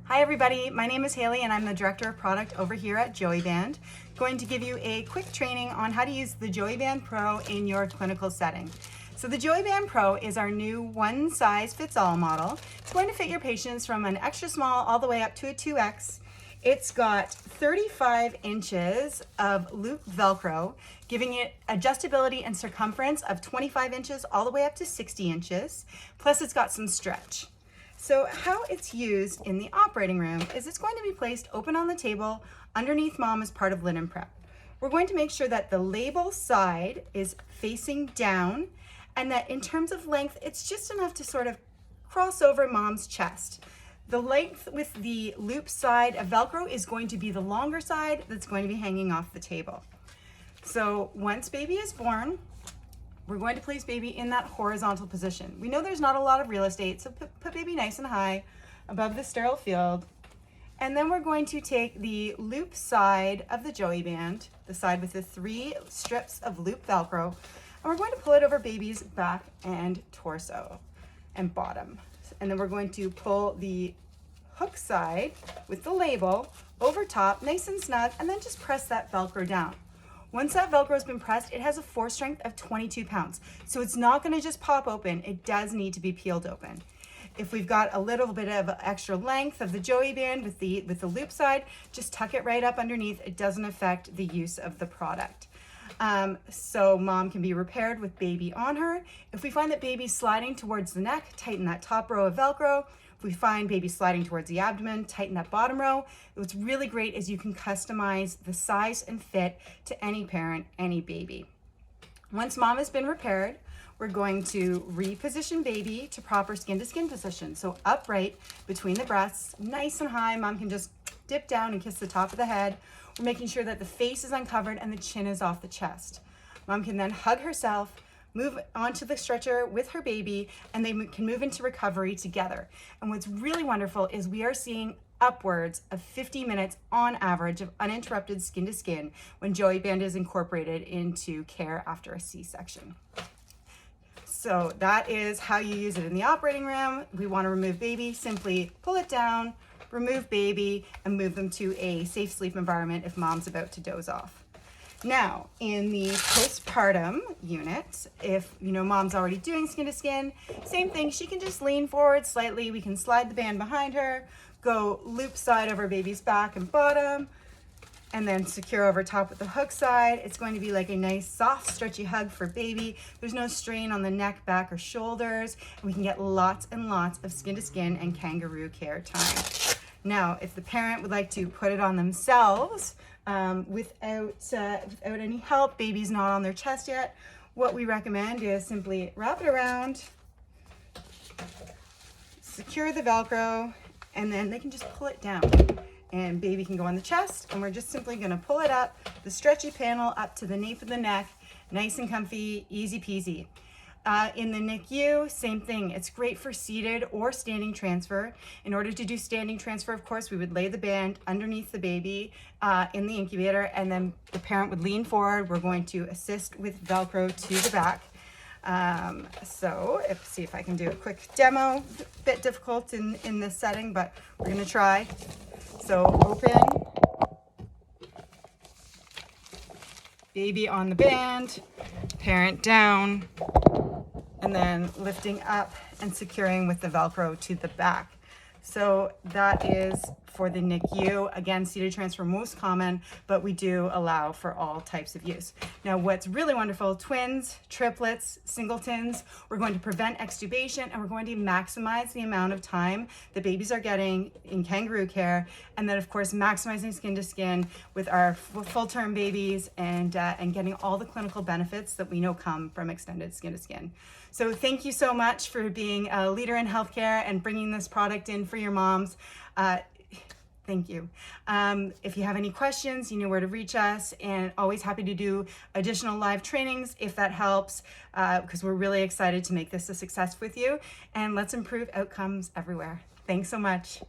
Hi everybody, my name is Haley and I'm the Director of Product over here at Joeyband. Going to give you a quick training on how to use the Joeyband Pro in your clinical setting. So the Joeyband Pro is our new one size fits all model. It's going to fit your patients from an extra small all the way up to a 2X. It's got 35 inches of loop Velcro, giving it adjustability and circumference of 25 inches all the way up to 60 inches. Plus it's got some stretch. So how it's used in the operating room is it's going to be placed open on the table underneath mom as part of linen prep. We're going to make sure that the label side is facing down and that in terms of length, it's just enough to sort of cross over mom's chest. The length with the loop side of Velcro is going to be the longer side that's going to be hanging off the table. So once baby is born, we're going to place baby in that horizontal position. We know there's not a lot of real estate, so put baby nice and high above the sterile field. And then we're going to take the loop side of the Joeyband, the side with the 3 strips of loop Velcro, and we're going to pull it over baby's back and torso and bottom. And then we're going to pull the hook side with the label over top, nice and snug, and then just press that Velcro down. Once that Velcro has been pressed, it has a force strength of 22 pounds. So it's not gonna just pop open, it does need to be peeled open. If we've got a little bit of extra length of the Joeyband with the loop side, just tuck it right up underneath. It doesn't affect the use of the product. So mom can be repaired with baby on her. If we find that baby's sliding towards the neck, tighten that top row of Velcro. If we find baby sliding towards the abdomen, tighten that bottom row. What's really great is you can customize the size and fit to any parent, any baby. Once mom has been repaired, we're going to reposition baby to proper skin-to-skin position. So upright between the breasts, nice and high. Mom can just dip down and kiss the top of the head. We're making sure that the face is uncovered and the chin is off the chest. Mom can then hug herself, move onto the stretcher with her baby, and they can move into recovery together. And what's really wonderful is we are seeing upwards of 50 minutes on average of uninterrupted skin to skin when Joeyband is incorporated into care after a C-section. So that is how you use it in the operating room. We want to remove baby, simply pull it down, remove baby, and move them to a safe sleep environment if mom's about to doze off. Now, in the postpartum unit, if mom's already doing skin to skin, same thing, she can just lean forward slightly. We can slide the band behind her, go loop side over baby's back and bottom, and then secure over top with the hook side. It's going to be like a nice soft stretchy hug for baby. There's no strain on the neck, back, or shoulders. And we can get lots and lots of skin to skin and kangaroo care time. Now, if the parent would like to put it on themselves without any help, baby's not on their chest yet, what we recommend is simply wrap it around, secure the Velcro, and then they can just pull it down. And baby can go on the chest, and we're just simply gonna pull it up, the stretchy panel up to the nape of the neck, nice and comfy, easy peasy. In the NICU, same thing. It's great for seated or standing transfer. In order to do standing transfer, of course, we would lay the band underneath the baby in the incubator, and then the parent would lean forward. We're going to assist with Velcro to the back. See if I can do a quick demo. A bit difficult in this setting, but we're gonna try. So open, baby on the band, parent down, and then lifting up and securing with the Velcro to the back. So that is for the NICU. Again, seated transfer most common, but we do allow for all types of use. Now, what's really wonderful, twins, triplets, singletons, we're going to prevent extubation, and we're going to maximize the amount of time that babies are getting in kangaroo care, and then of course maximizing skin to skin with our full-term babies and getting all the clinical benefits that we know come from extended skin to skin. So thank you so much for being a leader in healthcare and bringing this product in for your moms. Thank you. If you have any questions, you know where to reach us, and always happy to do additional live trainings if that helps, because we're really excited to make this a success with you, and let's improve outcomes everywhere. Thanks so much.